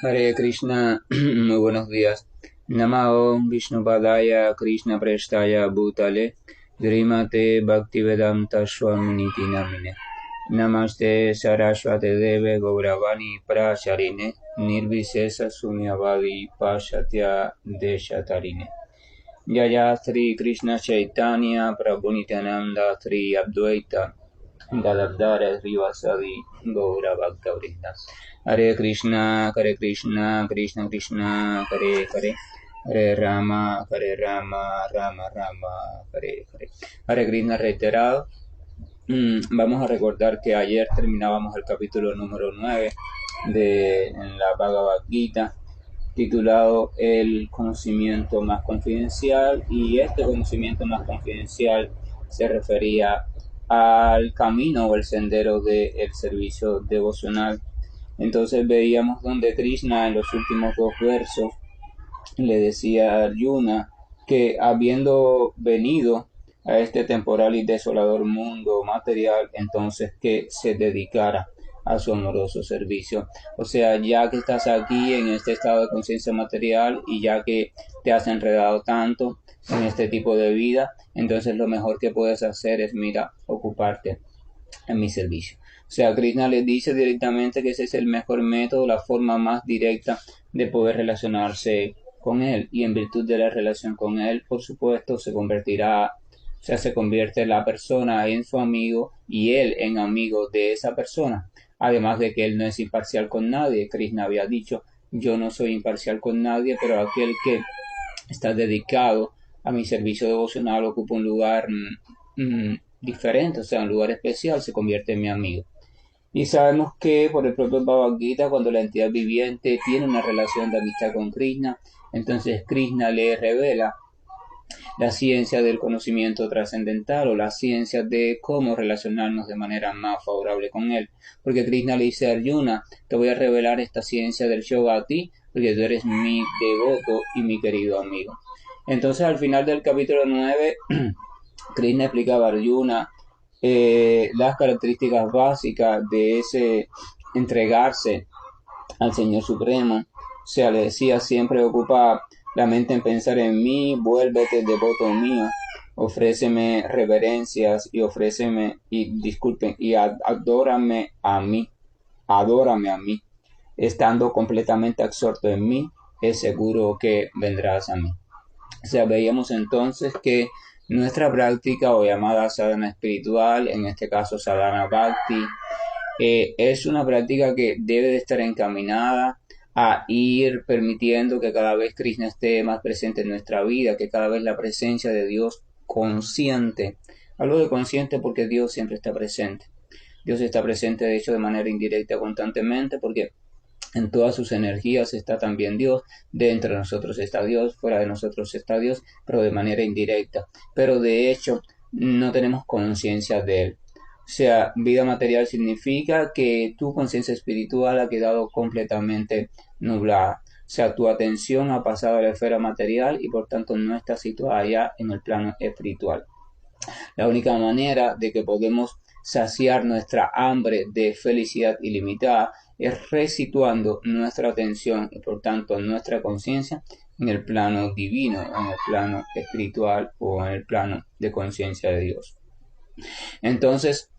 Hare Krishna, muy buenos días. Namah Vishnupadaya Krishna Prestaya Bhutale Grimate Bhaktivedanta Swaminiti Namine Namaste Saraswate Deve Gauravani Pracharine Nirvisesa Sunyavadi Pashatya Deshatarine Yaya Sri Krishna Chaitanya Prabhu Nityananda Sri Advaita Gadadhara Srivasadi Gaura Bhaktavrinda Hare Krishna, Krishna Krishna, Hare Hare, Hare Rama, Rama Rama, Hare Hare. Hare Krishna reiterado. Vamos a recordar que ayer terminábamos el capítulo número 9 de la Bhagavad Gita, titulado El conocimiento más confidencial, y este conocimiento más confidencial se refería al camino o el sendero del servicio devocional. Entonces veíamos donde Krishna en los últimos dos versos le decía a Arjuna que habiendo venido a este temporal y desolador mundo material, entonces que se dedicara a su amoroso servicio. O sea, ya que estás aquí en este estado de conciencia material y ya que te has enredado tanto en este tipo de vida, entonces lo mejor que puedes hacer es, mira, ocuparte en mi servicio. O sea, Krishna les dice directamente que ese es el mejor método, la forma más directa de poder relacionarse con él. Y en virtud de la relación con él, por supuesto, se convierte la persona en su amigo y él en amigo de esa persona. Además de que él no es imparcial con nadie. Krishna había dicho, yo no soy imparcial con nadie, pero aquel que está dedicado a mi servicio devocional ocupa un lugar diferente, o sea, un lugar especial, se convierte en mi amigo. Y sabemos que por el propio Bhagavad Gita, cuando la entidad viviente tiene una relación de amistad con Krishna, entonces Krishna le revela la ciencia del conocimiento trascendental o la ciencia de cómo relacionarnos de manera más favorable con él. Porque Krishna le dice a Arjuna, te voy a revelar esta ciencia del yoga a ti, porque tú eres mi devoto y mi querido amigo. Entonces al final del capítulo 9, Krishna explicaba a Arjuna las características básicas de ese entregarse al Señor Supremo. O sea, le decía, siempre ocupa la mente en pensar en mí, vuélvete devoto mío, ofréceme reverencias y adórame a mí, estando completamente absorto en mí, es seguro que vendrás a mí. O sea, veíamos entonces que nuestra práctica o llamada sadhana espiritual, en este caso sadhana bhakti, es una práctica que debe de estar encaminada a ir permitiendo que cada vez Krishna esté más presente en nuestra vida, que cada vez la presencia de Dios consciente. Hablo de consciente porque Dios siempre está presente. Dios está presente, de hecho, de manera indirecta constantemente, porque en todas sus energías está también Dios, dentro de nosotros está Dios, fuera de nosotros está Dios, pero de manera indirecta. Pero de hecho no tenemos conciencia de Él. O sea, vida material significa que tu conciencia espiritual ha quedado completamente nublada. O sea, tu atención ha pasado a la esfera material y por tanto no está situada ya en el plano espiritual. La única manera de que podemos saciar nuestra hambre de felicidad ilimitada es resituando nuestra atención y por tanto nuestra conciencia en el plano divino, en el plano espiritual o en el plano de conciencia de Dios. Entonces,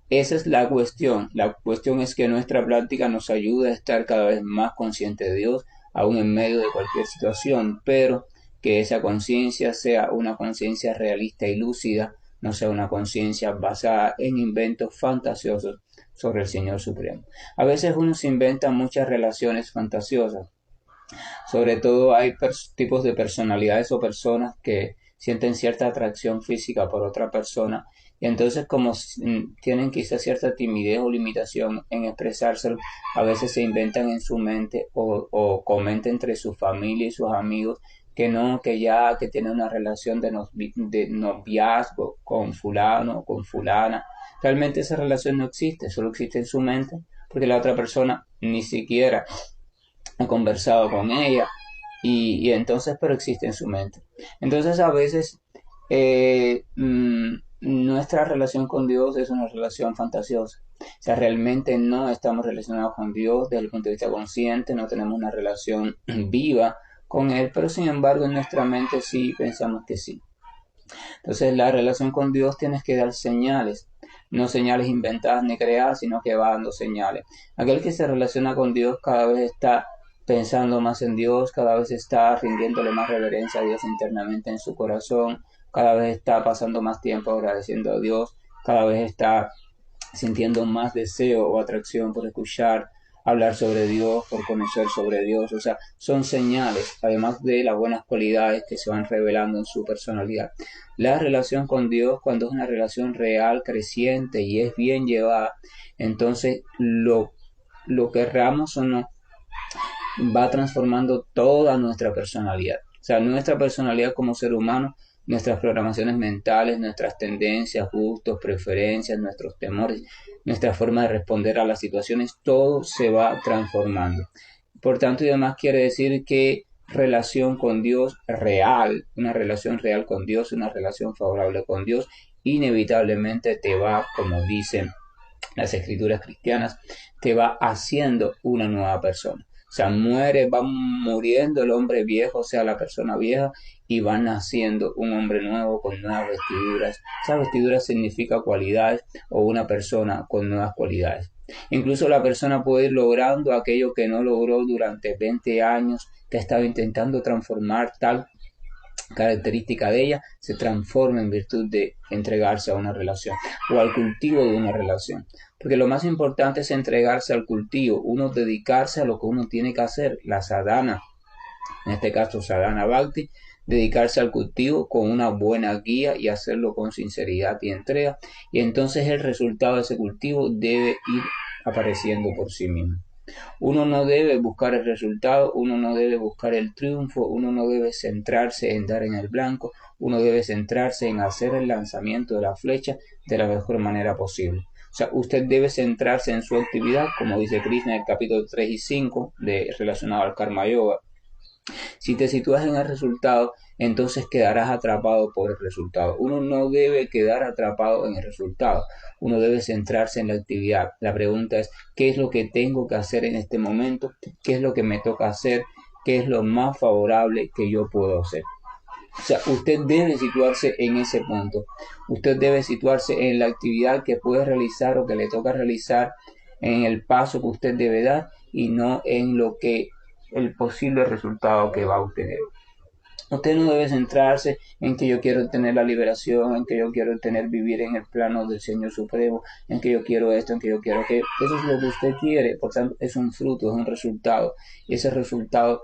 esa es la cuestión. La cuestión es que nuestra práctica nos ayude a estar cada vez más consciente de Dios, aún en medio de cualquier situación, pero que esa conciencia sea una conciencia realista y lúcida, no sea una conciencia basada en inventos fantasiosos sobre el Señor Supremo. A veces uno se inventa muchas relaciones fantasiosas. Sobre todo hay tipos de personalidades o personas que sienten cierta atracción física por otra persona y entonces como tienen quizás cierta timidez o limitación en expresárselo, a veces se inventan en su mente o comentan entre su familia y sus amigos que no, que tiene una relación de noviazgo con fulano o con fulana. Realmente esa relación no existe, solo existe en su mente porque la otra persona ni siquiera ha conversado con ella y entonces, pero existe en su mente. Entonces a veces nuestra relación con Dios es una relación fantasiosa. O sea, realmente no estamos relacionados con Dios desde el punto de vista consciente, no tenemos una relación viva con Él, pero sin embargo en nuestra mente sí pensamos que sí. Entonces la relación con Dios tienes que dar señales, no señales inventadas ni creadas, sino que va dando señales. Aquel que se relaciona con Dios cada vez está pensando más en Dios, cada vez está rindiéndole más reverencia a Dios internamente en su corazón, cada vez está pasando más tiempo agradeciendo a Dios, cada vez está sintiendo más deseo o atracción por escuchar hablar sobre Dios, por conocer sobre Dios. O sea, son señales, además de las buenas cualidades que se van revelando en su personalidad. La relación con Dios, cuando es una relación real, creciente y es bien llevada, entonces lo querramos o no, va transformando toda nuestra personalidad. O sea, nuestra personalidad como ser humano, nuestras programaciones mentales, nuestras tendencias, gustos, preferencias, nuestros temores, nuestra forma de responder a las situaciones, todo se va transformando. Por tanto, y además quiere decir que relación con Dios real, una relación real con Dios, una relación favorable con Dios, inevitablemente te va, como dicen las escrituras cristianas, te va haciendo una nueva persona. O sea, va muriendo el hombre viejo, o sea, la persona vieja, y va naciendo un hombre nuevo con nuevas vestiduras. Esas vestiduras significa cualidades o una persona con nuevas cualidades. Incluso la persona puede ir logrando aquello que no logró durante 20 años, que estaba intentando transformar tal característica de ella, se transforma en virtud de entregarse a una relación o al cultivo de una relación. Porque lo más importante es entregarse al cultivo, uno dedicarse a lo que uno tiene que hacer, la sadhana, en este caso sadhana bhakti, dedicarse al cultivo con una buena guía y hacerlo con sinceridad y entrega, y entonces el resultado de ese cultivo debe ir apareciendo por sí mismo. Uno no debe buscar el resultado, uno no debe buscar el triunfo, uno no debe centrarse en dar en el blanco, uno debe centrarse en hacer el lanzamiento de la flecha de la mejor manera posible. O sea, usted debe centrarse en su actividad, como dice Krishna en el capítulo 3 y 5 relacionado al Karma Yoga. Si te sitúas en el resultado, entonces quedarás atrapado por el resultado. Uno no debe quedar atrapado en el resultado. Uno debe centrarse en la actividad. La pregunta es, ¿qué es lo que tengo que hacer en este momento? ¿Qué es lo que me toca hacer? ¿Qué es lo más favorable que yo puedo hacer? O sea, usted debe situarse en ese punto. Usted debe situarse en la actividad que puede realizar o que le toca realizar, en el paso que usted debe dar y no en lo que el posible resultado que va a obtener. Usted no debe centrarse en que yo quiero tener la liberación, en que yo quiero vivir en el plano del Señor Supremo, en que yo quiero esto, en que yo quiero que eso es lo que usted quiere. Por tanto, es un fruto, es un resultado. Y ese resultado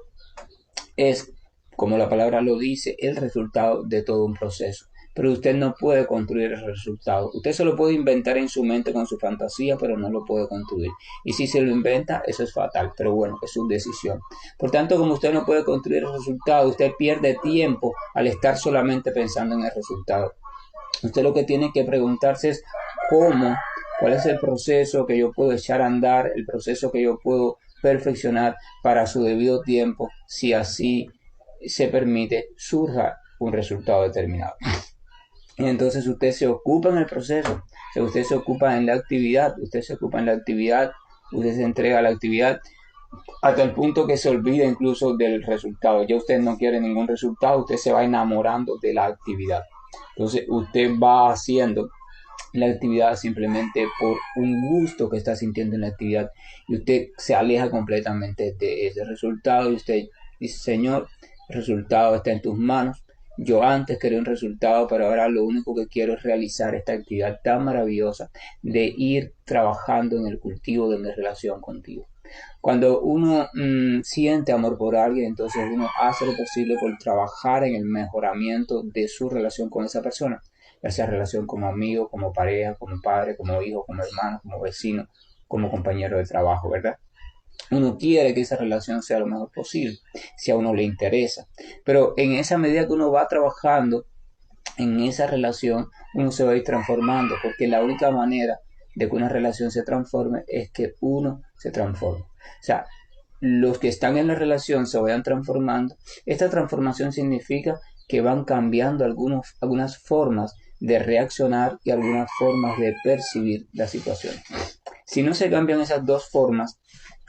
es, como la palabra lo dice, el resultado de todo un proceso. Pero usted no puede construir el resultado. Usted se lo puede inventar en su mente con su fantasía, pero no lo puede construir. Y si se lo inventa, eso es fatal. Pero bueno, es su decisión. Por tanto, como usted no puede construir el resultado, usted pierde tiempo al estar solamente pensando en el resultado. Usted lo que tiene que preguntarse es cómo, cuál es el proceso que yo puedo echar a andar, el proceso que yo puedo perfeccionar para su debido tiempo, si así se permite, surja un resultado determinado. Y entonces usted se ocupa en el proceso, usted se ocupa en la actividad, usted se ocupa en la actividad, usted se entrega a la actividad hasta el punto que se olvida incluso del resultado. Ya usted no quiere ningún resultado, usted se va enamorando de la actividad. Entonces usted va haciendo la actividad simplemente por un gusto que está sintiendo en la actividad y usted se aleja completamente de ese resultado y usted dice, Señor, el resultado está en tus manos. Yo antes quería un resultado, pero ahora lo único que quiero es realizar esta actividad tan maravillosa de ir trabajando en el cultivo de mi relación contigo. Cuando uno siente amor por alguien, entonces uno hace lo posible por trabajar en el mejoramiento de su relación con esa persona, ya sea relación como amigo, como pareja, como padre, como hijo, como hermano, como vecino, como compañero de trabajo, ¿verdad? Uno quiere que esa relación sea lo mejor posible, si a uno le interesa. Pero en esa medida que uno va trabajando en esa relación, uno se va a ir transformando, porque la única manera de que una relación se transforme es que uno se transforme. O sea, los que están en la relación se vayan transformando. Esta transformación significa que van cambiando algunas formas de reaccionar y algunas formas de percibir la situación. Si no se cambian esas dos formas,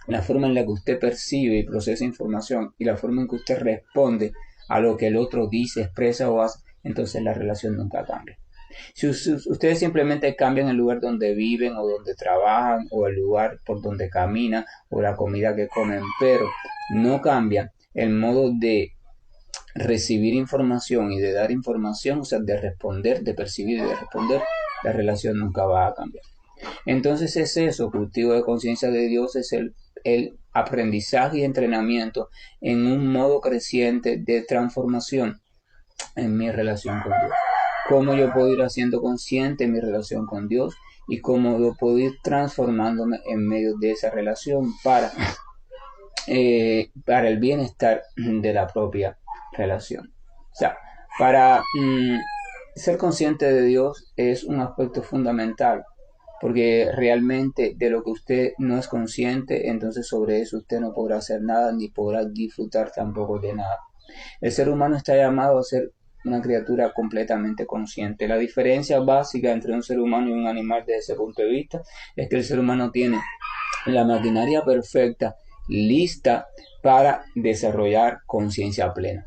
la forma en la que usted percibe y procesa información y la forma en que usted responde a lo que el otro dice, expresa o hace, entonces la relación nunca cambia. Si ustedes simplemente cambian el lugar donde viven o donde trabajan o el lugar por donde caminan o la comida que comen, pero no cambian el modo de recibir información y de dar información, o sea, de responder, de percibir y de responder, la relación nunca va a cambiar. Entonces es eso, cultivo de conciencia de Dios, es el aprendizaje y entrenamiento en un modo creciente de transformación en mi relación con Dios. Cómo yo puedo ir haciendo consciente mi relación con Dios y cómo yo puedo ir transformándome en medio de esa relación para el bienestar de la propia relación. O sea, para ser consciente de Dios es un aspecto fundamental, porque realmente de lo que usted no es consciente, entonces sobre eso usted no podrá hacer nada ni podrá disfrutar tampoco de nada. El ser humano está llamado a ser una criatura completamente consciente. La diferencia básica entre un ser humano y un animal desde ese punto de vista es que el ser humano tiene la maquinaria perfecta, lista para desarrollar conciencia plena.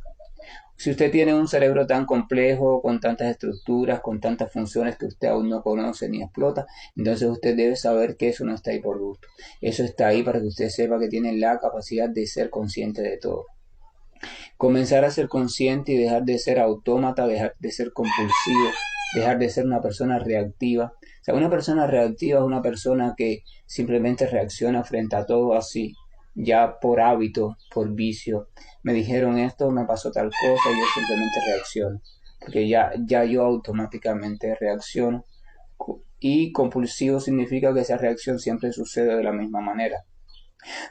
Si usted tiene un cerebro tan complejo, con tantas estructuras, con tantas funciones que usted aún no conoce ni explota, entonces usted debe saber que eso no está ahí por gusto. Eso está ahí para que usted sepa que tiene la capacidad de ser consciente de todo. Comenzar a ser consciente y dejar de ser autómata, dejar de ser compulsivo, dejar de ser una persona reactiva. O sea, una persona reactiva es una persona que simplemente reacciona frente a todo así, ya por hábito, por vicio. Me dijeron esto, me pasó tal cosa y yo simplemente reacciono, porque ya yo automáticamente reacciono. Y compulsivo significa que esa reacción siempre sucede de la misma manera.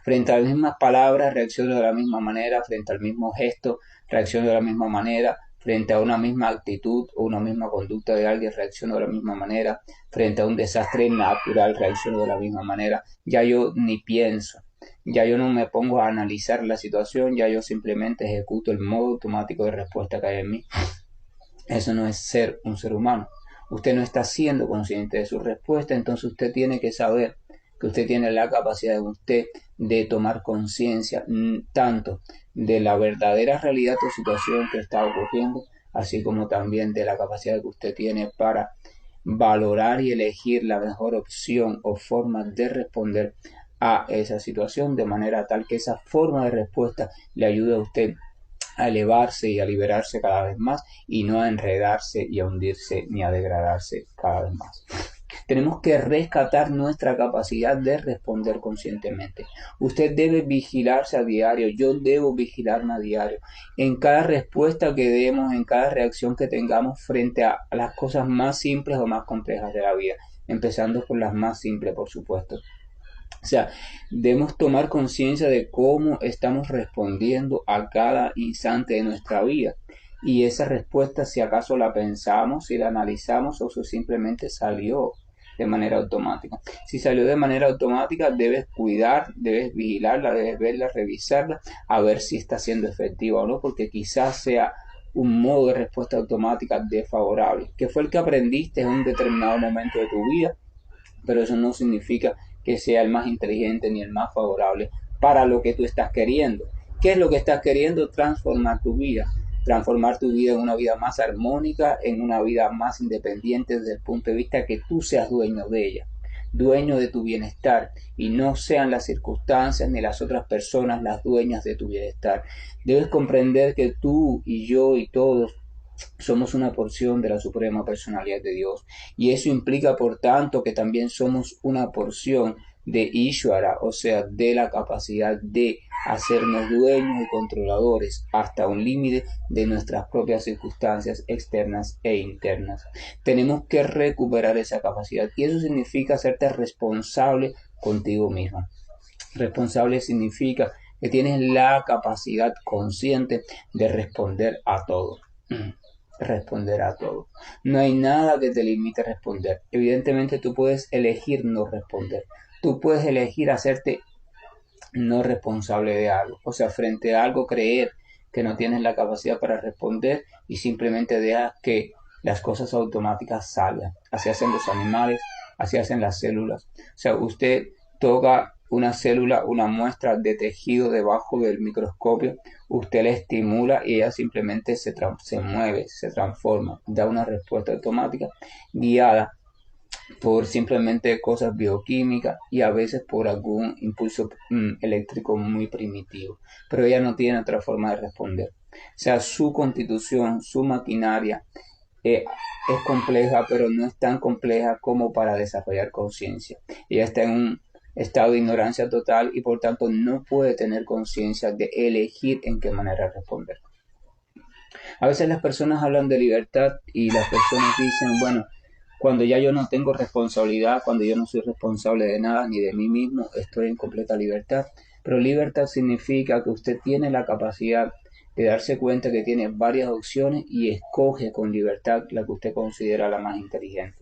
Frente a las mismas palabras, reacciono de la misma manera, frente al mismo gesto, reacciono de la misma manera, frente a una misma actitud o una misma conducta de alguien, reacciono de la misma manera, frente a un desastre natural, reacciono de la misma manera. Ya yo ni pienso, ya yo no me pongo a analizar la situación, ya yo simplemente ejecuto el modo automático de respuesta que hay en mí. Eso no es ser un ser humano. Usted no está siendo consciente de su respuesta, entonces usted tiene que saber que usted tiene la capacidad de usted de tomar conciencia tanto de la verdadera realidad o situación que está ocurriendo, así como también de la capacidad que usted tiene para valorar y elegir la mejor opción o forma de responder a esa situación de manera tal que esa forma de respuesta le ayude a usted a elevarse y a liberarse cada vez más y no a enredarse y a hundirse ni a degradarse cada vez más. Tenemos que rescatar nuestra capacidad de responder conscientemente. Usted debe vigilarse a diario, yo debo vigilarme a diario. En cada respuesta que demos, en cada reacción que tengamos frente a las cosas más simples o más complejas de la vida, empezando por las más simples, por supuesto. O sea, debemos tomar conciencia de cómo estamos respondiendo a cada instante de nuestra vida. Y esa respuesta, si acaso la pensamos, si la analizamos o si simplemente salió de manera automática. Si salió de manera automática, debes cuidar, debes vigilarla, debes verla, revisarla, a ver si está siendo efectiva o no, porque quizás sea un modo de respuesta automática desfavorable, que fue el que aprendiste en un determinado momento de tu vida, pero eso no significa que sea el más inteligente ni el más favorable para lo que tú estás queriendo. ¿Qué es lo que estás queriendo? Transformar tu vida en una vida más armónica, en una vida más independiente desde el punto de vista que tú seas dueño de ella, dueño de tu bienestar y no sean las circunstancias ni las otras personas las dueñas de tu bienestar. Debes comprender que tú y yo y todos somos una porción de la suprema personalidad de Dios y eso implica por tanto que también somos una porción de Ishvara, o sea, de la capacidad de hacernos dueños y controladores hasta un límite de nuestras propias circunstancias externas e internas. Tenemos que recuperar esa capacidad y eso significa hacerte responsable contigo mismo. Responsable significa que tienes la capacidad consciente de responder a todo. Responder a todo. No hay nada que te limite a responder. Evidentemente tú puedes elegir no responder. Tú puedes elegir hacerte no responsable de algo. O sea, frente a algo creer que no tienes la capacidad para responder y simplemente dejas que las cosas automáticas salgan. Así hacen los animales, Así hacen las células. O sea, usted toca una célula, una muestra de tejido debajo del microscopio, usted la estimula y ella simplemente se mueve, se transforma, da una respuesta automática guiada por simplemente cosas bioquímicas y a veces por algún impulso eléctrico muy primitivo. Pero ella no tiene otra forma de responder. O sea, su constitución, su maquinaria es compleja, pero no es tan compleja como para desarrollar conciencia. Ella está en un estado de ignorancia total y por tanto no puede tener conciencia de elegir en qué manera responder. A veces las personas hablan de libertad y las personas dicen, bueno, cuando ya yo no tengo responsabilidad, cuando yo no soy responsable de nada ni de mí mismo, estoy en completa libertad. Pero libertad significa que usted tiene la capacidad de darse cuenta que tiene varias opciones y escoge con libertad la que usted considera la más inteligente.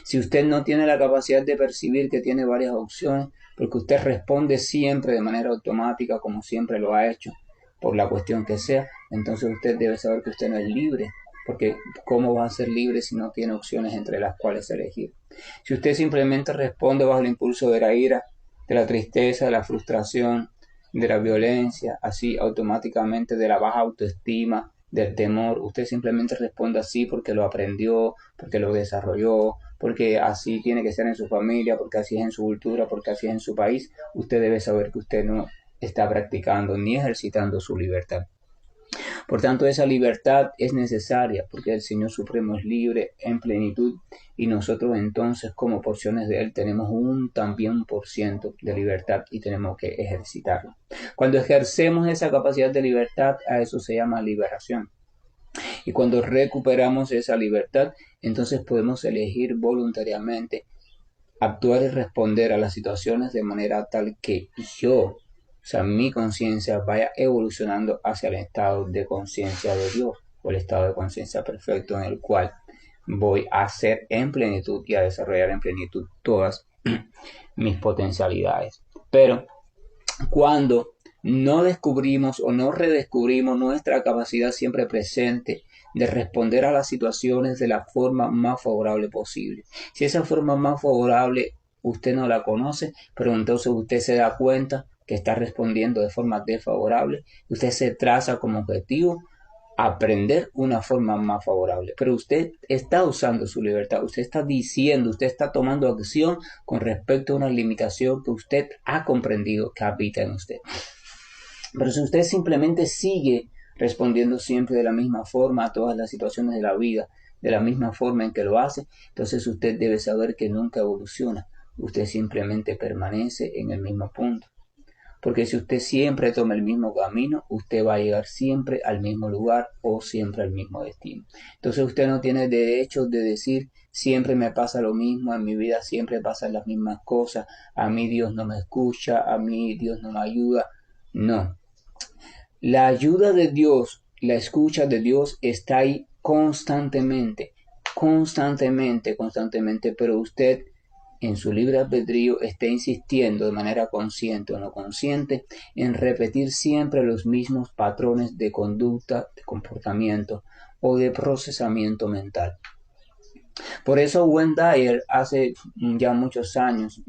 Si usted no tiene la capacidad de percibir que tiene varias opciones, porque usted responde siempre de manera automática, como siempre lo ha hecho, por la cuestión que sea, entonces usted debe saber que usted no es libre, porque ¿cómo va a ser libre si no tiene opciones entre las cuales elegir? Si usted simplemente responde bajo el impulso de la ira, de la tristeza, de la frustración, de la violencia, así automáticamente de la baja autoestima, del temor, usted simplemente responde así porque lo aprendió, porque lo desarrolló, porque así tiene que ser en su familia, porque así es en su cultura, porque así es en su país, usted debe saber que usted no está practicando ni ejercitando su libertad. Por tanto, esa libertad es necesaria porque el Señor Supremo es libre en plenitud y nosotros entonces como porciones de Él tenemos un también por ciento de libertad y tenemos que ejercitarla. Cuando ejercemos esa capacidad de libertad, a eso se llama liberación. Y cuando recuperamos esa libertad, entonces podemos elegir voluntariamente actuar y responder a las situaciones de manera tal que yo, o sea, mi conciencia vaya evolucionando hacia el estado de conciencia de Dios o el estado de conciencia perfecto en el cual voy a ser en plenitud y a desarrollar en plenitud todas mis potencialidades. Pero cuando no descubrimos o no redescubrimos nuestra capacidad siempre presente de responder a las situaciones de la forma más favorable posible. Si esa forma más favorable usted no la conoce, pero entonces usted se da cuenta que está respondiendo de forma desfavorable, usted se traza como objetivo aprender una forma más favorable. Pero usted está usando su libertad, usted está diciendo, usted está tomando acción con respecto a una limitación que usted ha comprendido que habita en usted. Pero si usted simplemente sigue respondiendo siempre de la misma forma a todas las situaciones de la vida, de la misma forma en que lo hace, entonces usted debe saber que nunca evoluciona. Usted simplemente permanece en el mismo punto. Porque si usted siempre toma el mismo camino, usted va a llegar siempre al mismo lugar o siempre al mismo destino. Entonces usted no tiene derecho de decir, siempre me pasa lo mismo, en mi vida siempre pasan las mismas cosas, a mí Dios no me escucha, a mí Dios no me ayuda. No. La ayuda de Dios, la escucha de Dios está ahí constantemente, constantemente, pero usted en su libre albedrío está insistiendo de manera consciente o no consciente en repetir siempre los mismos patrones de conducta, de comportamiento o de procesamiento mental. Por eso Wayne Dyer hace ya muchos años,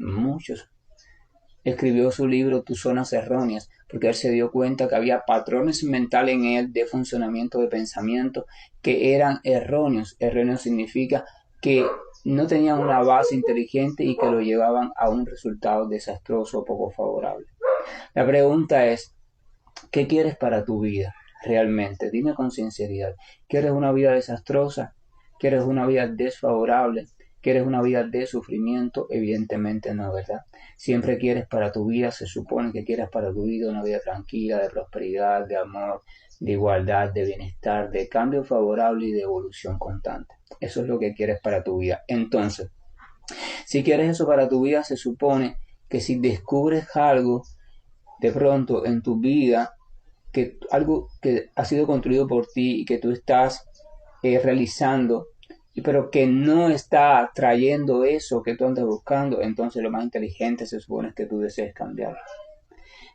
escribió su libro Tus zonas erróneas, porque él se dio cuenta que había patrones mentales en él de funcionamiento de pensamiento que eran erróneos. Erróneo significa que no tenían una base inteligente y que lo llevaban a un resultado desastroso o poco favorable. La pregunta es, ¿qué quieres para tu vida realmente? Dime con sinceridad. ¿Quieres una vida desastrosa? ¿Quieres una vida desfavorable? ¿Quieres una vida de sufrimiento? Evidentemente no, ¿verdad? Siempre quieres para tu vida, se supone que quieres para tu vida una vida tranquila, de prosperidad, de amor, de igualdad, de bienestar, de cambio favorable y de evolución constante. Eso es lo que quieres para tu vida. Entonces, si quieres eso para tu vida, se supone que si descubres algo de pronto en tu vida, que algo que ha sido construido por ti y que tú estás realizando, pero que no está trayendo eso que tú andas buscando, entonces lo más inteligente se supone que tú desees cambiarlo.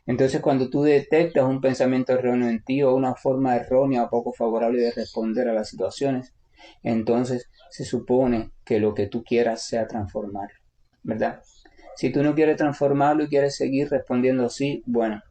Entonces cuando tú detectas un pensamiento erróneo en ti o una forma errónea o poco favorable de responder a las situaciones, entonces se supone que lo que tú quieras sea transformarlo, ¿verdad? Si tú no quieres transformarlo y quieres seguir respondiendo así, bueno,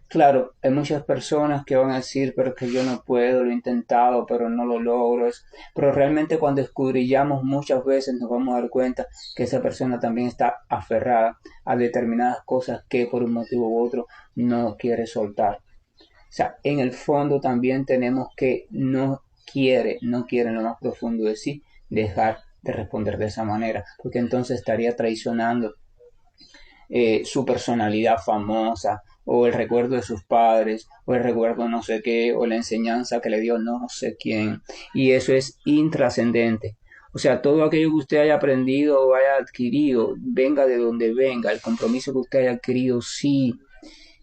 claro, hay muchas personas que van a decir, pero es que yo no puedo, lo he intentado, pero no lo logro. Pero realmente cuando escudriñamos muchas veces nos vamos a dar cuenta que esa persona también está aferrada a determinadas cosas que por un motivo u otro no quiere soltar. O sea, en el fondo también tenemos que no quiere en lo más profundo de sí dejar de responder de esa manera, porque entonces estaría traicionando su personalidad famosa, o el recuerdo de sus padres, o el recuerdo no sé qué, o la enseñanza que le dio no sé quién, y eso es intrascendente. O sea, todo aquello que usted haya aprendido o haya adquirido, venga de donde venga, el compromiso que usted haya adquirido, sí,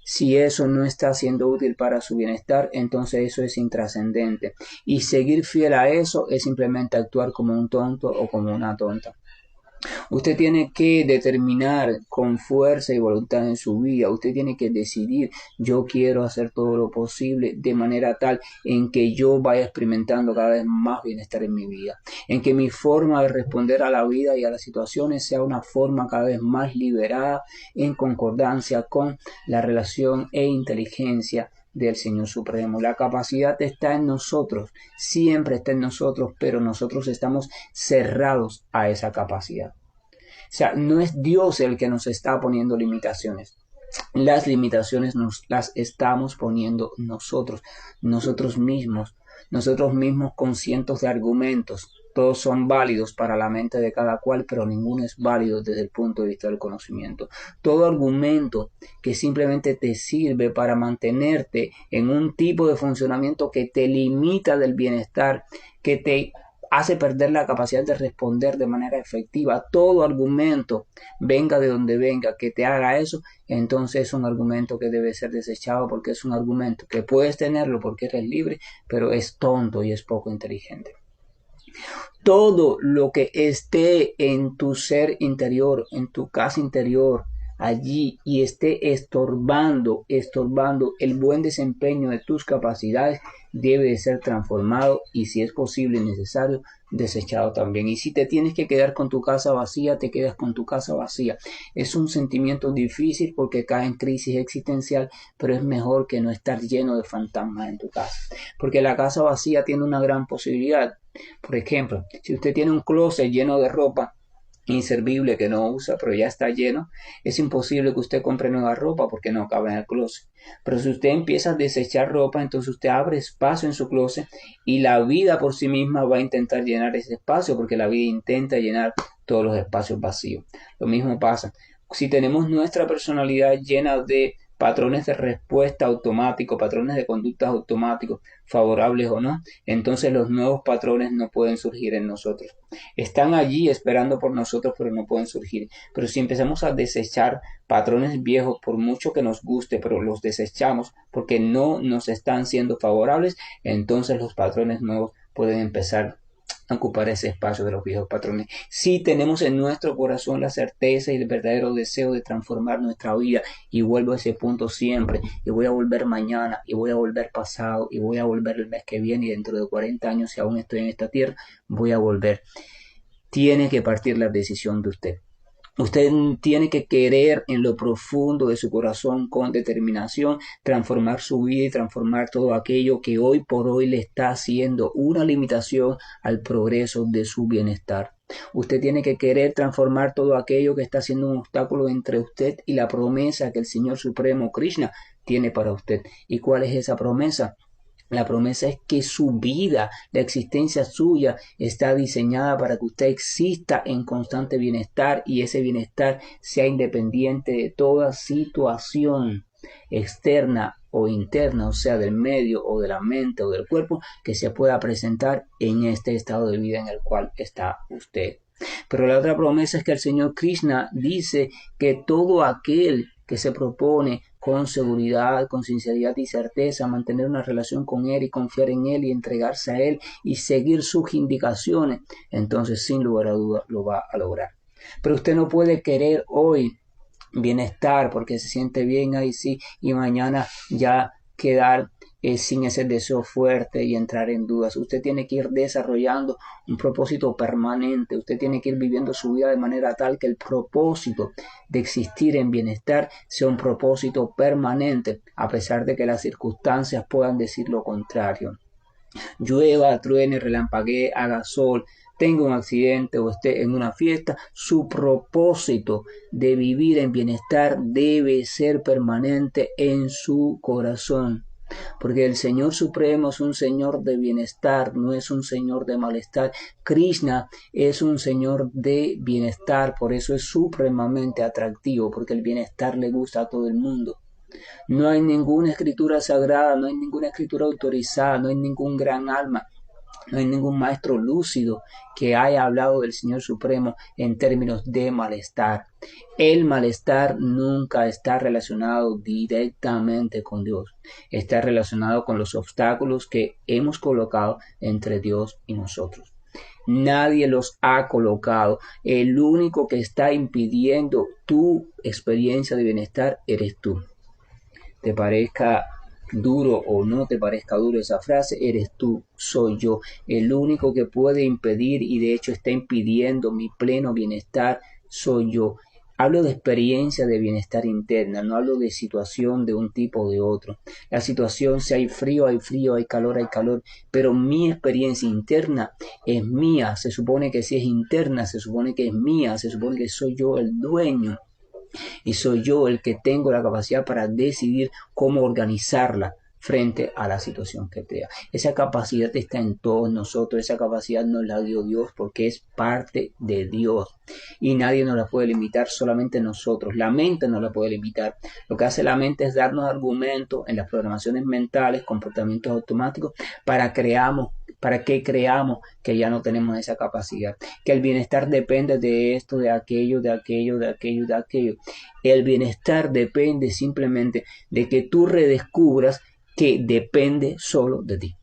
si eso no está siendo útil para su bienestar, entonces eso es intrascendente. Y seguir fiel a eso es simplemente actuar como un tonto o como una tonta. Usted tiene que determinar con fuerza y voluntad en su vida. Usted tiene que decidir, yo quiero hacer todo lo posible de manera tal en que yo vaya experimentando cada vez más bienestar en mi vida. En que mi forma de responder a la vida y a las situaciones sea una forma cada vez más liberada en concordancia con la relación e inteligencia del Señor Supremo. La capacidad está en nosotros, siempre está en nosotros, pero nosotros estamos cerrados a esa capacidad. O sea, no es Dios el que nos está poniendo limitaciones. Las limitaciones nos las estamos poniendo nosotros mismos con cientos de argumentos. Todos son válidos para la mente de cada cual, pero ninguno es válido desde el punto de vista del conocimiento. Todo argumento que simplemente te sirve para mantenerte en un tipo de funcionamiento que te limita del bienestar, que te hace perder la capacidad de responder de manera efectiva. Todo argumento, venga de donde venga, que te haga eso, entonces es un argumento que debe ser desechado, porque es un argumento que puedes tenerlo porque eres libre, pero es tonto y es poco inteligente. Todo lo que esté en tu ser interior, en tu casa interior, allí, y esté estorbando el buen desempeño de tus capacidades, debe de ser transformado y, si es posible y necesario, desechado también. Y si te tienes que quedar con tu casa vacía, te quedas con tu casa vacía. Es un sentimiento difícil porque cae en crisis existencial, pero es mejor que no estar lleno de fantasmas en tu casa, porque la casa vacía tiene una gran posibilidad. Por ejemplo, si usted tiene un closet lleno de ropa inservible que no usa, pero ya está lleno, es imposible que usted compre nueva ropa porque no cabe en el closet. Pero si usted empieza a desechar ropa, entonces usted abre espacio en su closet y la vida por sí misma va a intentar llenar ese espacio, porque la vida intenta llenar todos los espacios vacíos. Lo mismo pasa si tenemos nuestra personalidad llena de patrones de respuesta automáticos, patrones de conductas automáticos, favorables o no, entonces los nuevos patrones no pueden surgir en nosotros. Están allí esperando por nosotros, pero no pueden surgir. Pero si empezamos a desechar patrones viejos, por mucho que nos guste, pero los desechamos porque no nos están siendo favorables, entonces los patrones nuevos pueden empezar ocupar ese espacio de los viejos patrones. Si tenemos en nuestro corazón la certeza y el verdadero deseo de transformar nuestra vida, y vuelvo a ese punto siempre, y voy a volver mañana, y voy a volver pasado, y voy a volver el mes que viene, y dentro de 40 años, si aún estoy en esta tierra, voy a volver. Tiene que partir la decisión de usted. Usted tiene que querer en lo profundo de su corazón, con determinación, transformar su vida y transformar todo aquello que hoy por hoy le está haciendo una limitación al progreso de su bienestar. Usted tiene que querer transformar todo aquello que está siendo un obstáculo entre usted y la promesa que el Señor Supremo Krishna tiene para usted. ¿Y cuál es esa promesa? La promesa es que su vida, la existencia suya, está diseñada para que usted exista en constante bienestar, y ese bienestar sea independiente de toda situación externa o interna, o sea, del medio o de la mente o del cuerpo, que se pueda presentar en este estado de vida en el cual está usted. Pero la otra promesa es que el Señor Krishna dice que todo aquel que se propone con seguridad, con sinceridad y certeza mantener una relación con Él y confiar en Él y entregarse a Él y seguir sus indicaciones, entonces sin lugar a dudas lo va a lograr. Pero usted no puede querer hoy bienestar porque se siente bien ahí sí, y mañana ya quedar sin ese deseo fuerte y entrar en dudas. Usted tiene que ir desarrollando un propósito permanente. Usted tiene que ir viviendo su vida de manera tal que el propósito de existir en bienestar sea un propósito permanente, a pesar de que las circunstancias puedan decir lo contrario. Llueva, truene, relampaguee, haga sol, tenga un accidente o esté en una fiesta, su propósito de vivir en bienestar debe ser permanente en su corazón. Porque el Señor Supremo es un Señor de bienestar, no es un Señor de malestar. Krishna es un Señor de bienestar, por eso es supremamente atractivo, porque el bienestar le gusta a todo el mundo. No hay ninguna escritura sagrada, no hay ninguna escritura autorizada, no hay ningún gran alma, no hay ningún maestro lúcido que haya hablado del Señor Supremo en términos de malestar. El malestar nunca está relacionado directamente con Dios. Está relacionado con los obstáculos que hemos colocado entre Dios y nosotros. Nadie los ha colocado. El único que está impidiendo tu experiencia de bienestar eres tú. Te parezca duro o no te parezca duro esa frase, eres tú, soy yo. El único que puede impedir y de hecho está impidiendo mi pleno bienestar soy yo. Hablo de experiencia de bienestar interna, no hablo de situación de un tipo o de otro. La situación, si hay frío, hay calor, pero mi experiencia interna es mía. Se supone que si es interna, se supone que es mía, se supone que soy yo el dueño. Y soy yo el que tengo la capacidad para decidir cómo organizarla frente a la situación que sea. Esa capacidad está en todos nosotros, esa capacidad nos la dio Dios porque es parte de Dios y nadie nos la puede limitar, solamente nosotros. La mente no la puede limitar. Lo que hace la mente es darnos argumentos en las programaciones mentales, comportamientos automáticos para que creamos que ya no tenemos esa capacidad, que el bienestar depende de esto, de aquello. El bienestar depende simplemente de que tú redescubras que depende solo de ti.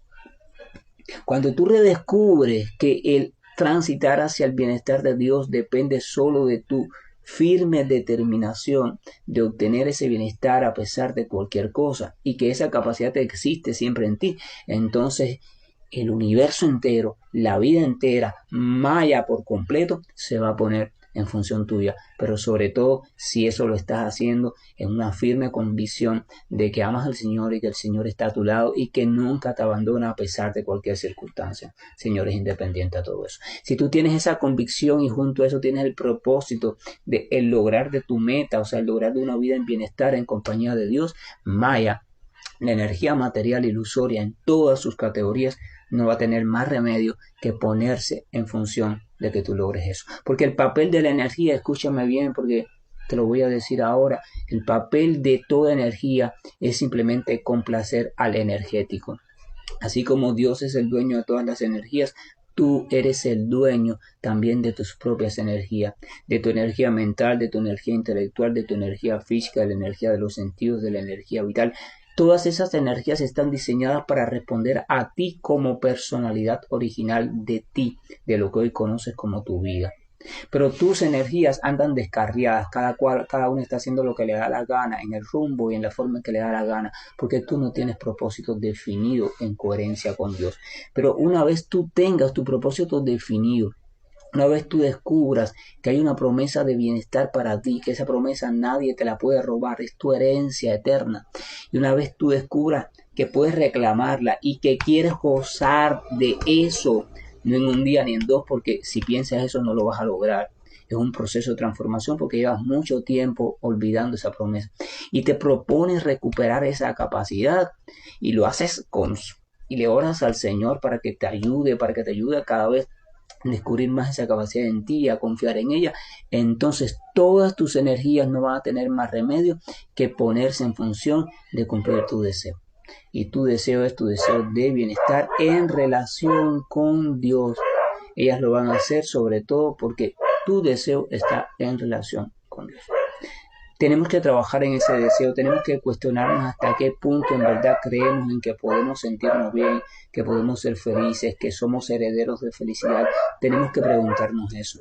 Cuando tú redescubres que el transitar hacia el bienestar de Dios depende solo de tu firme determinación de obtener ese bienestar a pesar de cualquier cosa y que esa capacidad existe siempre en ti, entonces el universo entero, la vida entera, Maya por completo, se va a poner en función tuya, pero sobre todo si eso lo estás haciendo en una firme convicción de que amas al Señor y que el Señor está a tu lado y que nunca te abandona a pesar de cualquier circunstancia. Señor es independiente a todo eso. Si tú tienes esa convicción y junto a eso tienes el propósito de el lograr de tu meta, o sea, el lograr de una vida en bienestar en compañía de Dios, Maya, la energía material ilusoria en todas sus categorías, no va a tener más remedio que ponerse en función de que tú logres eso. Porque el papel de la energía, escúchame bien porque te lo voy a decir ahora, el papel de toda energía es simplemente complacer al energético. Así como Dios es el dueño de todas las energías, tú eres el dueño también de tus propias energías, de tu energía mental, de tu energía intelectual, de tu energía física, de la energía de los sentidos, de la energía vital. Todas esas energías están diseñadas para responder a ti como personalidad original de ti, de lo que hoy conoces como tu vida. Pero tus energías andan descarriadas, cada uno está haciendo lo que le da la gana, en el rumbo y en la forma en que le da la gana, porque tú no tienes propósito definido en coherencia con Dios. Pero una vez tú tengas tu propósito definido, una vez tú descubras que hay una promesa de bienestar para ti, que esa promesa nadie te la puede robar, es tu herencia eterna. Y una vez tú descubras que puedes reclamarla y que quieres gozar de eso, no en un día ni en dos, porque si piensas eso no lo vas a lograr. Es un proceso de transformación porque llevas mucho tiempo olvidando esa promesa. Y te propones recuperar esa capacidad y lo haces y le oras al Señor para que te ayude a cada vez descubrir más esa capacidad en ti, a confiar en ella, entonces todas tus energías no van a tener más remedio que ponerse en función de cumplir tu deseo. Y tu deseo es tu deseo de bienestar en relación con Dios. Ellas lo van a hacer sobre todo porque tu deseo está en relación con Dios. Tenemos que trabajar en ese deseo, tenemos que cuestionarnos hasta qué punto en verdad creemos en que podemos sentirnos bien, que podemos ser felices, que somos herederos de felicidad. Tenemos que preguntarnos eso.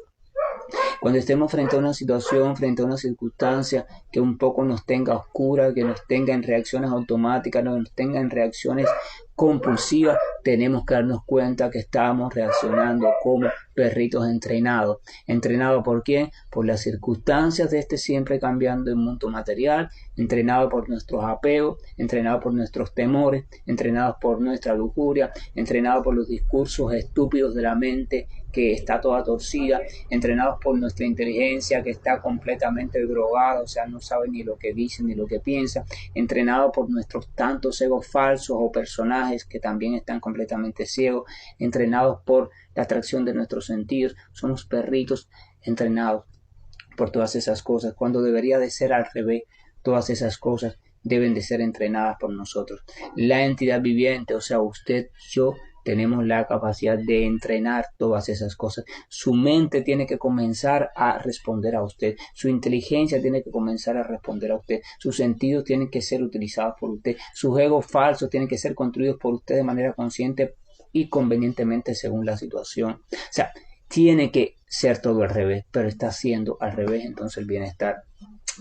Cuando estemos frente a una situación, frente a una circunstancia que un poco nos tenga oscura, que nos tenga en reacciones automáticas, nos tenga en reacciones compulsivas, tenemos que darnos cuenta que estamos reaccionando como perritos entrenados. ¿Entrenados por quién? Por las circunstancias de este siempre cambiando el mundo material, entrenados por nuestros apegos, entrenados por nuestros temores, entrenados por nuestra lujuria, entrenados por los discursos estúpidos de la mente que está toda torcida, entrenados por nuestra inteligencia que está completamente drogada, o sea, no sabe ni lo que dice ni lo que piensa, entrenados por nuestros tantos egos falsos o personajes que también están completamente ciegos, entrenados por la atracción de nuestros sentidos. Somos perritos entrenados por todas esas cosas, cuando debería de ser al revés. Todas esas cosas deben de ser entrenadas por nosotros. La entidad viviente, o sea, usted, yo, tenemos la capacidad de entrenar todas esas cosas. Su mente tiene que comenzar a responder a usted. Su inteligencia tiene que comenzar a responder a usted. Sus sentidos tienen que ser utilizados por usted. Sus egos falsos tienen que ser construidos por usted de manera consciente y convenientemente según la situación. O sea, tiene que ser todo al revés, pero está siendo al revés, entonces el bienestar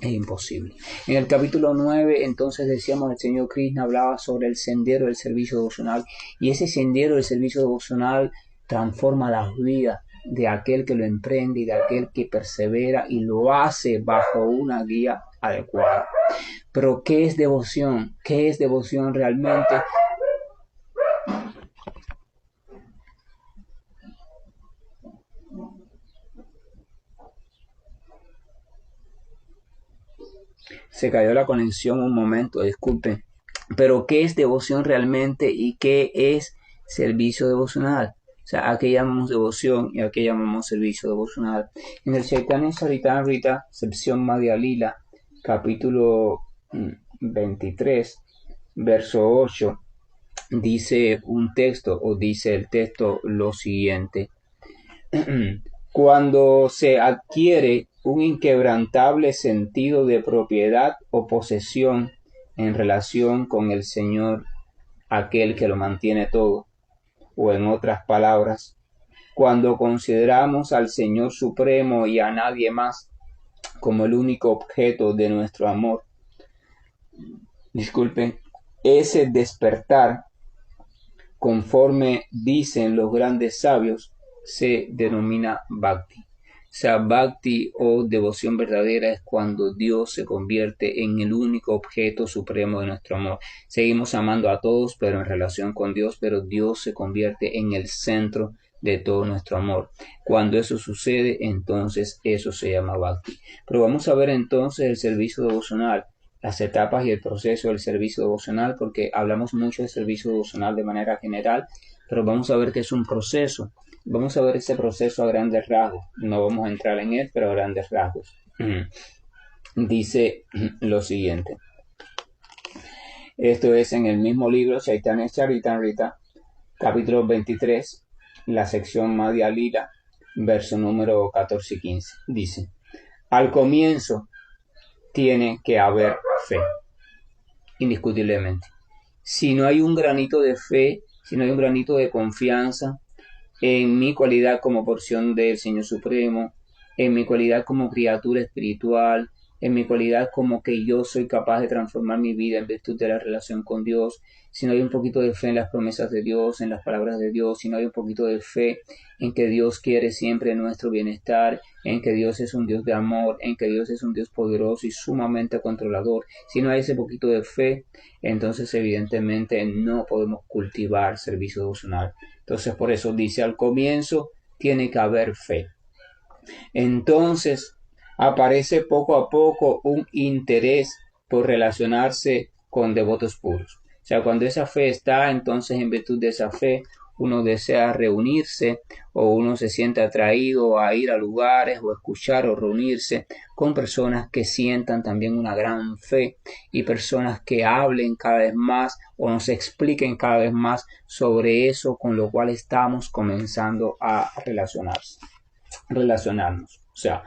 es imposible. En el capítulo 9, entonces decíamos, el señor Krishna hablaba sobre el sendero del servicio devocional, y ese sendero del servicio devocional transforma las vidas de aquel que lo emprende y de aquel que persevera y lo hace bajo una guía adecuada. Pero ¿qué es devoción? ¿Qué es devoción realmente? Se cayó la conexión un momento, disculpen. Pero ¿qué es devoción realmente y qué es servicio devocional? O sea, ¿a qué llamamos devoción y a qué llamamos servicio devocional? En el Chaitanya Charitamrita, sección Madhya Lila, capítulo 23, verso 8, dice un texto, o dice el texto lo siguiente. Cuando se adquiere un inquebrantable sentido de propiedad o posesión en relación con el Señor, aquel que lo mantiene todo, o en otras palabras, cuando consideramos al Señor Supremo y a nadie más como el único objeto de nuestro amor, disculpen, ese despertar, conforme dicen los grandes sabios, se denomina Bhakti. O sea, Bhakti o devoción verdadera es cuando Dios se convierte en el único objeto supremo de nuestro amor. Seguimos amando a todos, pero en relación con Dios, pero Dios se convierte en el centro de todo nuestro amor. Cuando eso sucede, entonces eso se llama Bhakti. Pero vamos a ver entonces el servicio devocional, las etapas y el proceso del servicio devocional, porque hablamos mucho de servicio devocional de manera general, pero vamos a ver que es un proceso. Vamos a ver ese proceso a grandes rasgos. No vamos a entrar en él, pero a grandes rasgos. Dice lo siguiente. Esto es en el mismo libro, Chaitanya Charitamrita, capítulo 23, la sección Madhya Lila, verso número 14 y 15. Dice, al comienzo tiene que haber fe, indiscutiblemente. Si no hay un granito de fe, si no hay un granito de confianza en mi cualidad como porción del Señor Supremo, en mi cualidad como criatura espiritual, en mi cualidad como que yo soy capaz de transformar mi vida en virtud de la relación con Dios, si no hay un poquito de fe en las promesas de Dios, en las palabras de Dios, si no hay un poquito de fe en que Dios quiere siempre nuestro bienestar, en que Dios es un Dios de amor, en que Dios es un Dios poderoso y sumamente controlador, si no hay ese poquito de fe, entonces evidentemente no podemos cultivar servicio devocional. Entonces por eso dice, al comienzo tiene que haber fe. Entonces aparece poco a poco un interés por relacionarse con devotos puros. O sea, cuando esa fe está, entonces en virtud de esa fe uno desea reunirse o uno se siente atraído a ir a lugares o escuchar o reunirse con personas que sientan también una gran fe y personas que hablen cada vez más o nos expliquen cada vez más sobre eso con lo cual estamos comenzando a relacionarnos. O sea,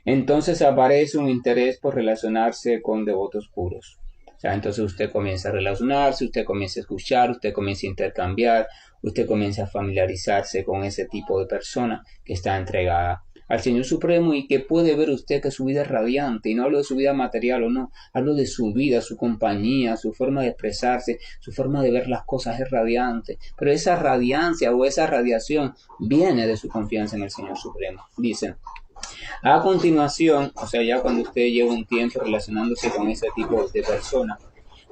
entonces aparece un interés por relacionarse con devotos puros. O sea, entonces usted comienza a relacionarse, usted comienza a escuchar, usted comienza a intercambiar, usted comienza a familiarizarse con ese tipo de persona que está entregada al Señor Supremo y que puede ver usted que su vida es radiante. Y no hablo de su vida material o no, hablo de su vida, su compañía, su forma de expresarse, su forma de ver las cosas es radiante. Pero esa radiancia o esa radiación viene de su confianza en el Señor Supremo. Dicen, a continuación, o sea, ya cuando usted lleva un tiempo relacionándose con ese tipo de personas,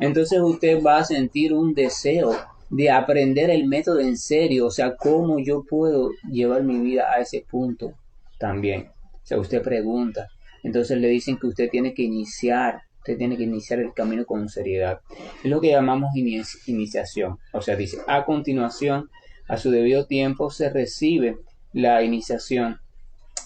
entonces usted va a sentir un deseo de aprender el método en serio, o sea, cómo yo puedo llevar mi vida a ese punto también. O sea, usted pregunta, entonces le dicen que usted tiene que iniciar el camino con seriedad. Es lo que llamamos iniciación. O sea, dice, a continuación, a su debido tiempo se recibe la iniciación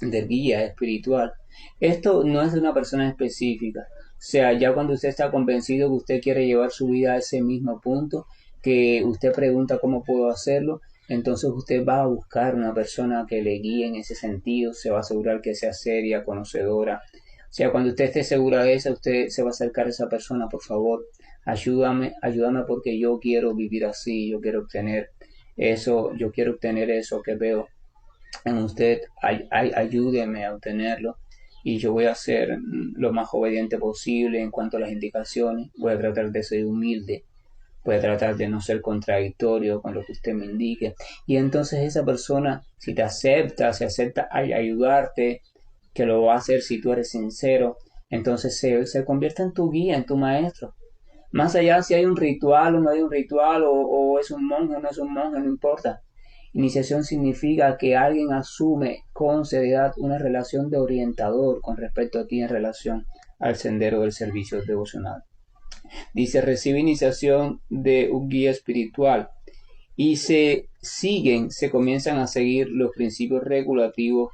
del guía espiritual. Esto no es de una persona específica. O sea, ya cuando usted está convencido que usted quiere llevar su vida a ese mismo punto, que usted pregunta cómo puedo hacerlo, entonces usted va a buscar una persona que le guíe en ese sentido, se va a asegurar que sea seria, conocedora. O sea, cuando usted esté segura de eso, usted se va a acercar a esa persona, por favor, ayúdame porque yo quiero vivir así, yo quiero obtener eso que veo en usted, ayúdeme a obtenerlo y yo voy a ser lo más obediente posible en cuanto a las indicaciones, voy a tratar de ser humilde, voy a tratar de no ser contradictorio con lo que usted me indique y entonces esa persona, si te acepta, se acepta a ayudarte, que lo va a hacer si tú eres sincero, entonces se convierte en tu guía, en tu maestro. Más allá si hay un ritual o no hay un ritual, o es un monje o no es un monje, no importa. Iniciación significa que alguien asume con seriedad una relación de orientador con respecto a ti en relación al sendero del servicio devocional. Dice, recibe iniciación de un guía espiritual y se comienzan a seguir los principios regulativos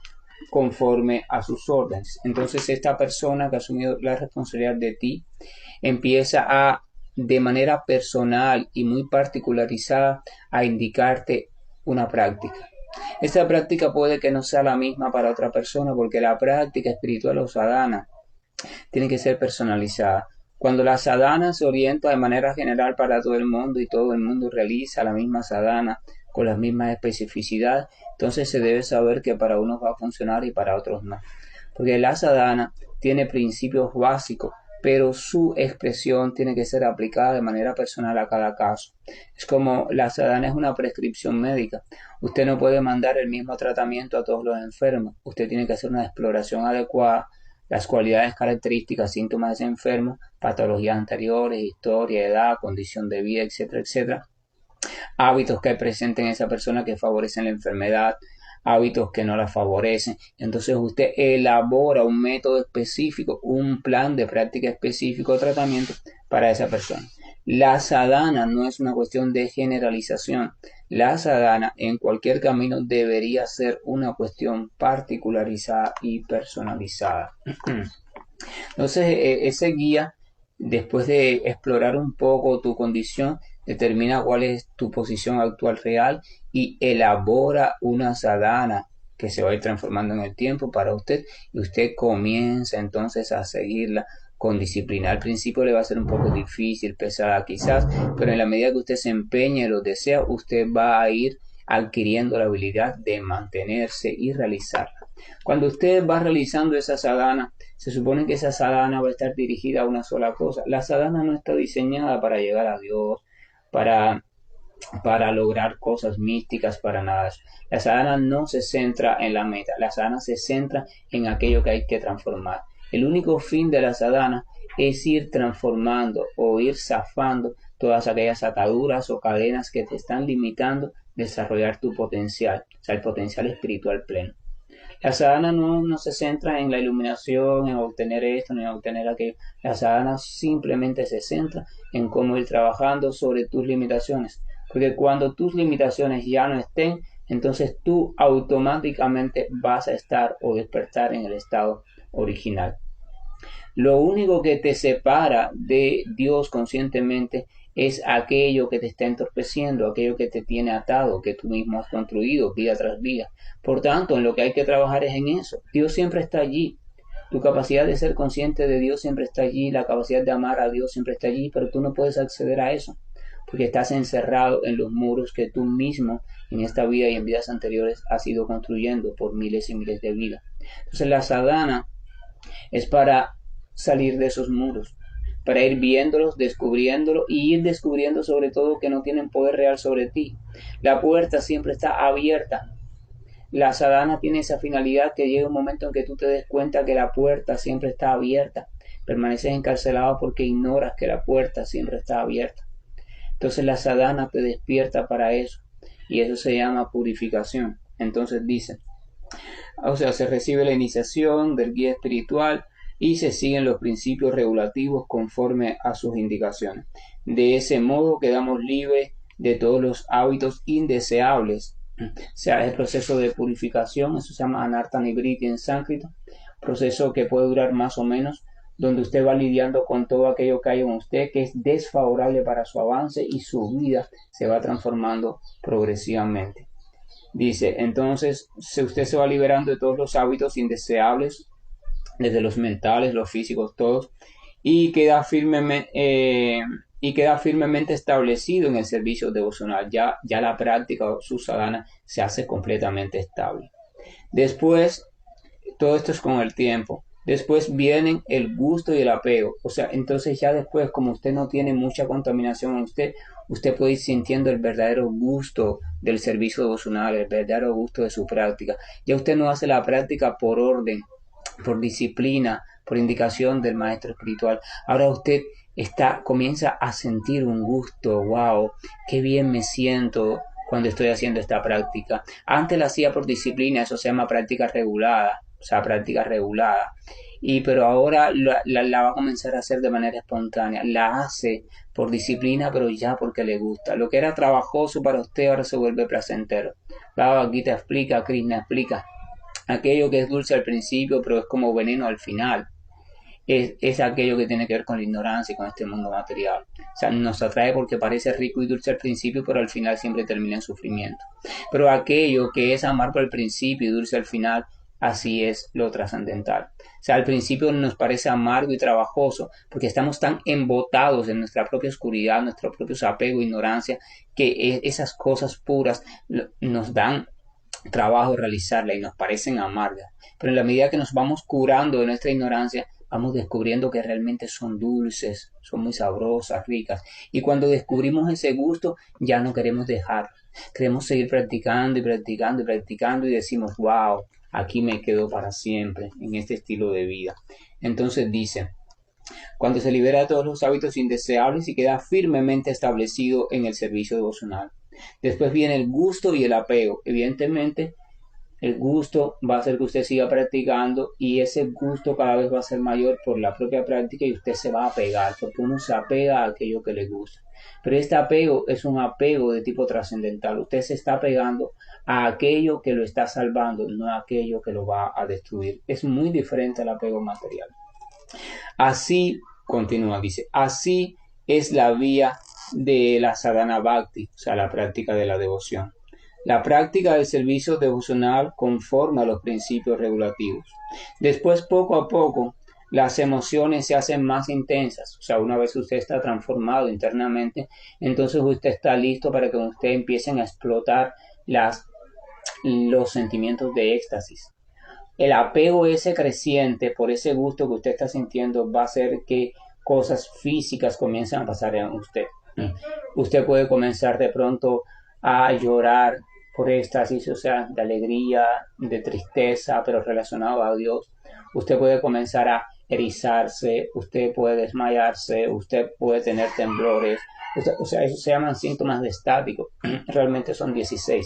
conforme a sus órdenes. Entonces esta persona que ha asumido la responsabilidad de ti empieza de manera personal y muy particularizada, a indicarte una práctica. Esta práctica puede que no sea la misma para otra persona porque la práctica espiritual o sadhana tiene que ser personalizada. Cuando la sadhana se orienta de manera general para todo el mundo y todo el mundo realiza la misma sadhana con las mismas especificidades, entonces se debe saber que para unos va a funcionar y para otros no. Porque la sadhana tiene principios básicos, pero su expresión tiene que ser aplicada de manera personal a cada caso. Es como la sadhana es una prescripción médica. Usted no puede mandar el mismo tratamiento a todos los enfermos. Usted tiene que hacer una exploración adecuada, las cualidades, características, síntomas de ese enfermo, patologías anteriores, historia, edad, condición de vida, etcétera, etcétera. Hábitos que presenten esa persona que favorecen la enfermedad, hábitos que no la favorecen. Entonces usted elabora un método específico, un plan de práctica específico de tratamiento para esa persona. La sadhana no es una cuestión de generalización. La sadhana en cualquier camino debería ser una cuestión particularizada y personalizada. Entonces ese guía, después de explorar un poco tu condición, determina cuál es tu posición actual real y elabora una sadhana que se va a ir transformando en el tiempo para usted y usted comienza entonces a seguirla con disciplina. Al principio le va a ser un poco difícil, pesada quizás, pero en la medida que usted se empeñe y lo desea, usted va a ir adquiriendo la habilidad de mantenerse y realizarla. Cuando usted va realizando esa sadhana, se supone que esa sadhana va a estar dirigida a una sola cosa. La sadhana no está diseñada para llegar a Dios, para lograr cosas místicas, para nada. La sadhana no se centra en la meta, la sadhana se centra en aquello que hay que transformar. El único fin de la sadhana es ir transformando o ir zafando todas aquellas ataduras o cadenas que te están limitando desarrollar tu potencial, o sea, el potencial espiritual pleno. La sadhana no se centra en la iluminación, en obtener esto, ni en obtener aquello. La sadhana simplemente se centra en cómo ir trabajando sobre tus limitaciones. Porque cuando tus limitaciones ya no estén, entonces tú automáticamente vas a estar o despertar en el estado original. Lo único que te separa de Dios conscientemente es aquello que te está entorpeciendo, aquello que te tiene atado, que tú mismo has construido vida tras vida. Por tanto, en lo que hay que trabajar es en eso. Dios siempre está allí. Tu capacidad de ser consciente de Dios siempre está allí, la capacidad de amar a Dios siempre está allí, pero tú no puedes acceder a eso, porque estás encerrado en los muros que tú mismo en esta vida y en vidas anteriores has ido construyendo por miles y miles de vidas. Entonces la sadhana es para salir de esos muros, para ir viéndolos, descubriéndolos y ir descubriendo sobre todo que no tienen poder real sobre ti. La puerta siempre está abierta. La sadhana tiene esa finalidad que llega un momento en que tú te des cuenta que la puerta siempre está abierta. Permaneces encarcelado porque ignoras que la puerta siempre está abierta. Entonces la sadhana te despierta para eso y eso se llama purificación. Entonces dice, o sea, se recibe la iniciación del guía espiritual y se siguen los principios regulativos conforme a sus indicaciones. De ese modo quedamos libres de todos los hábitos indeseables. O sea, el proceso de purificación, eso se llama anartha-nivriti en sánscrito, proceso que puede durar más o menos, donde usted va lidiando con todo aquello que hay en usted que es desfavorable para su avance y su vida se va transformando progresivamente. Dice, entonces, si usted se va liberando de todos los hábitos indeseables, desde los mentales, los físicos, todos, y queda firmemente establecido en el servicio devocional. Ya la práctica o su sadhana se hace completamente estable. Después, todo esto es con el tiempo. Después vienen el gusto y el apego. O sea, entonces ya después, como usted no tiene mucha contaminación en usted, usted puede ir sintiendo el verdadero gusto del servicio devocional, el verdadero gusto de su práctica. Ya usted no hace la práctica por orden, por disciplina, por indicación del maestro espiritual. Ahora usted comienza a sentir un gusto, wow, qué bien me siento cuando estoy haciendo esta práctica. Antes la hacía por disciplina, eso se llama práctica regulada, o sea, práctica regulada. Pero ahora la va a comenzar a hacer de manera espontánea. La hace por disciplina, pero ya porque le gusta. Lo que era trabajoso para usted ahora se vuelve placentero. Bhagavad Gita explica, Krishna explica. Aquello que es dulce al principio, pero es como veneno al final. Es aquello que tiene que ver con la ignorancia y con este mundo material. O sea, nos atrae porque parece rico y dulce al principio, pero al final siempre termina en sufrimiento. Pero aquello que es amargo al principio y dulce al final, así es lo trascendental. O sea, al principio nos parece amargo y trabajoso porque estamos tan embotados en nuestra propia oscuridad, nuestro propio apego e ignorancia, que esas cosas puras nos dan trabajo realizarla y nos parecen amargas. Pero en la medida que nos vamos curando de nuestra ignorancia, vamos descubriendo que realmente son dulces, son muy sabrosas, ricas. Y cuando descubrimos ese gusto, ya no queremos dejarlo. Queremos seguir practicando y practicando y practicando y decimos, wow, aquí me quedo para siempre en este estilo de vida. Entonces dice, cuando se libera de todos los hábitos indeseables y queda firmemente establecido en el servicio devocional. Después viene el gusto y el apego. Evidentemente, el gusto va a hacer que usted siga practicando y ese gusto cada vez va a ser mayor por la propia práctica y usted se va a apegar, porque uno se apega a aquello que le gusta. Pero este apego es un apego de tipo trascendental. Usted se está apegando a aquello que lo está salvando, no a aquello que lo va a destruir. Es muy diferente al apego material. Así, continúa, dice, así es la vía de la sadhana bhakti, o sea, la práctica de la devoción. La práctica del servicio devocional conforma los principios regulativos. Después, poco a poco, las emociones se hacen más intensas. O sea, una vez usted está transformado internamente, entonces usted está listo para que usted empiecen a explotar los sentimientos de éxtasis. El apego ese creciente por ese gusto que usted está sintiendo va a hacer que cosas físicas comiencen a pasar en usted. Usted puede comenzar de pronto a llorar por éxtasis, o sea, de alegría, de tristeza, pero relacionado a Dios. Usted puede comenzar a erizarse, usted puede desmayarse, usted puede tener temblores. O sea, eso se llaman síntomas de estático. Realmente son 16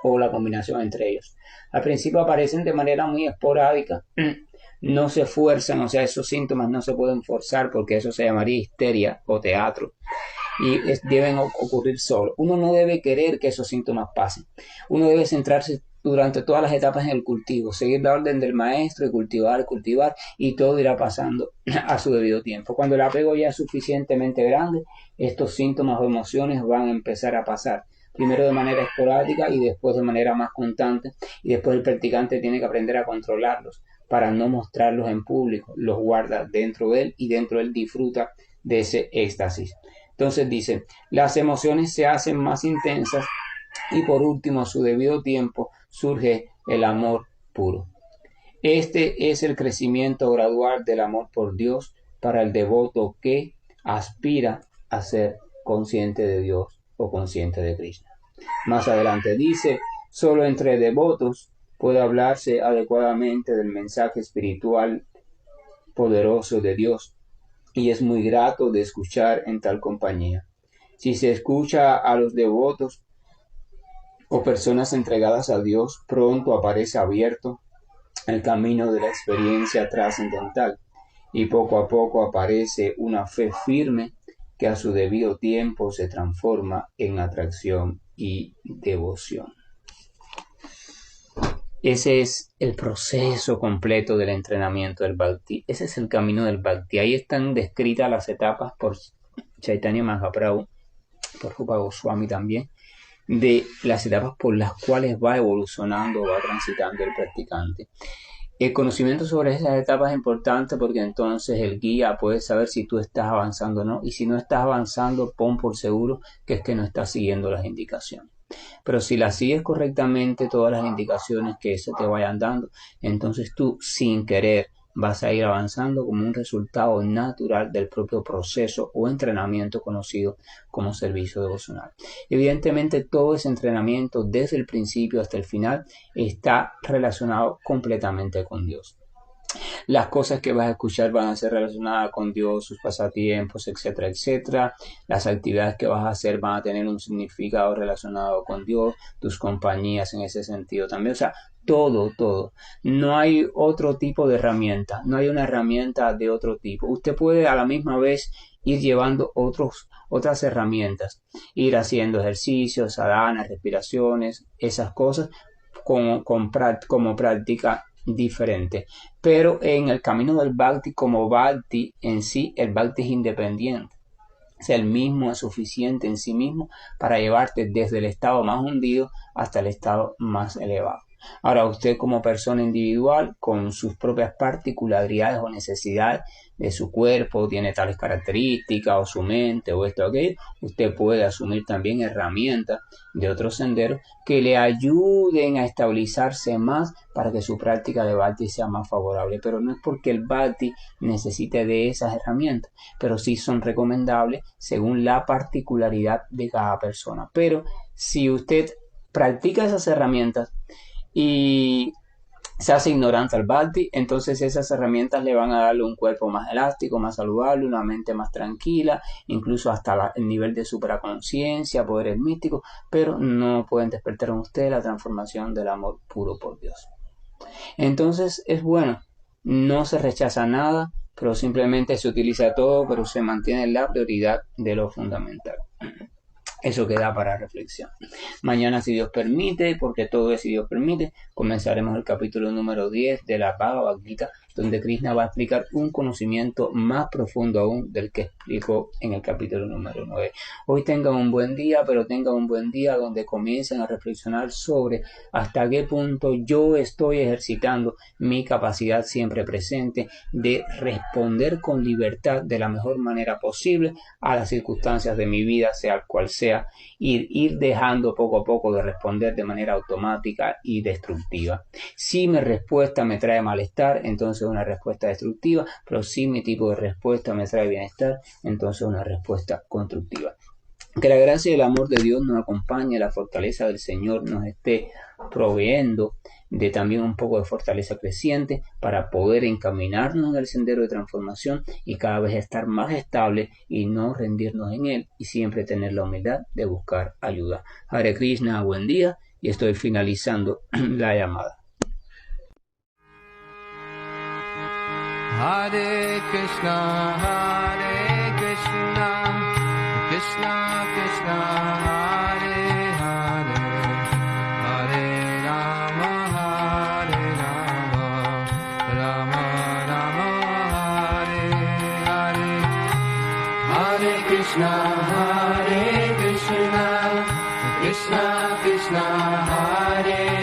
o la combinación entre ellos. Al principio aparecen de manera muy esporádica, no se fuerzan, o sea, esos síntomas no se pueden forzar porque eso se llamaría histeria o teatro y deben ocurrir solo. Uno no debe querer que esos síntomas pasen. Uno debe centrarse durante todas las etapas en el cultivo, seguir la orden del maestro y cultivar y todo irá pasando a su debido tiempo. Cuando el apego ya es suficientemente grande, estos síntomas o emociones van a empezar a pasar. Primero de manera esporádica y después de manera más constante, y después el practicante tiene que aprender a controlarlos para no mostrarlos en público, los guarda dentro de él y dentro de él disfruta de ese éxtasis. Entonces dice, las emociones se hacen más intensas y por último, a su debido tiempo, surge el amor puro. Este es el crecimiento gradual del amor por Dios para el devoto que aspira a ser consciente de Dios o consciente de Krishna. Más adelante dice, solo entre devotos puede hablarse adecuadamente del mensaje espiritual poderoso de Dios y es muy grato de escuchar en tal compañía. Si se escucha a los devotos o personas entregadas a Dios, pronto aparece abierto el camino de la experiencia trascendental y poco a poco aparece una fe firme que a su debido tiempo se transforma en atracción y devoción. Ese es el proceso completo del entrenamiento del Bhakti. Ese es el camino del Bhakti. Ahí están descritas las etapas por Chaitanya Mahaprabhu, por Rupa Goswami también, de las etapas por las cuales va evolucionando, va transitando el practicante. El conocimiento sobre esas etapas es importante porque entonces el guía puede saber si tú estás avanzando o no, y si no estás avanzando, pon por seguro que es que no estás siguiendo las indicaciones. Pero si las sigues correctamente, todas las indicaciones que se te vayan dando, entonces tú sin querer vas a ir avanzando como un resultado natural del propio proceso o entrenamiento conocido como servicio devocional. Evidentemente, todo ese entrenamiento desde el principio hasta el final está relacionado completamente con Dios. Las cosas que vas a escuchar van a ser relacionadas con Dios, sus pasatiempos, etcétera, etcétera. Las actividades que vas a hacer van a tener un significado relacionado con Dios, tus compañías en ese sentido también. O sea, todo. No hay otro tipo de herramienta, no hay una herramienta de otro tipo. Usted puede a la misma vez ir llevando otras herramientas, ir haciendo ejercicios, sadhanas, respiraciones, esas cosas como práctica diferente. Pero en el camino del Bhakti, como Bhakti en sí, el Bhakti es independiente. O sea, el mismo es suficiente en sí mismo para llevarte desde el estado más hundido hasta el estado más elevado. Ahora, usted como persona individual, con sus propias particularidades o necesidades de su cuerpo, tiene tales características, o su mente, o esto o aquello, usted puede asumir también herramientas de otros senderos que le ayuden a estabilizarse más para que su práctica de Bhakti sea más favorable. Pero no es porque el Bhakti necesite de esas herramientas, pero sí son recomendables según la particularidad de cada persona. Pero si usted practica esas herramientas y se hace ignorante al Bhakti, entonces esas herramientas le van a darle un cuerpo más elástico, más saludable, una mente más tranquila, incluso hasta el nivel de supraconciencia, poderes místicos, pero no pueden despertar en usted la transformación del amor puro por Dios. Entonces es bueno, no se rechaza nada, pero simplemente se utiliza todo, pero se mantiene la prioridad de lo fundamental. Eso queda para reflexión. Mañana, si Dios permite, porque todo es si Dios permite, comenzaremos el capítulo número 10 de la Bhagavad Gita, donde Krishna va a explicar un conocimiento más profundo aún del que explicó en el capítulo número 9. Hoy tengan un buen día, pero tengan un buen día donde comiencen a reflexionar sobre hasta qué punto yo estoy ejercitando mi capacidad siempre presente de responder con libertad de la mejor manera posible a las circunstancias de mi vida, sea cual sea, ir dejando poco a poco de responder de manera automática y destructiva. Si mi respuesta me trae malestar, entonces una respuesta destructiva, pero si mi tipo de respuesta me trae bienestar, entonces una respuesta constructiva. Que la gracia y el amor de Dios nos acompañe, la fortaleza del Señor nos esté proveyendo de también un poco de fortaleza creciente para poder encaminarnos en el sendero de transformación y cada vez estar más estable y no rendirnos en él y siempre tener la humildad de buscar ayuda. Hare Krishna, buen día, y estoy finalizando la llamada. Hare Krishna, Krishna Krishna, Hare Hare, Hare Rama, Rama Rama, Hare Hare. Hare Krishna, Krishna Krishna, Hare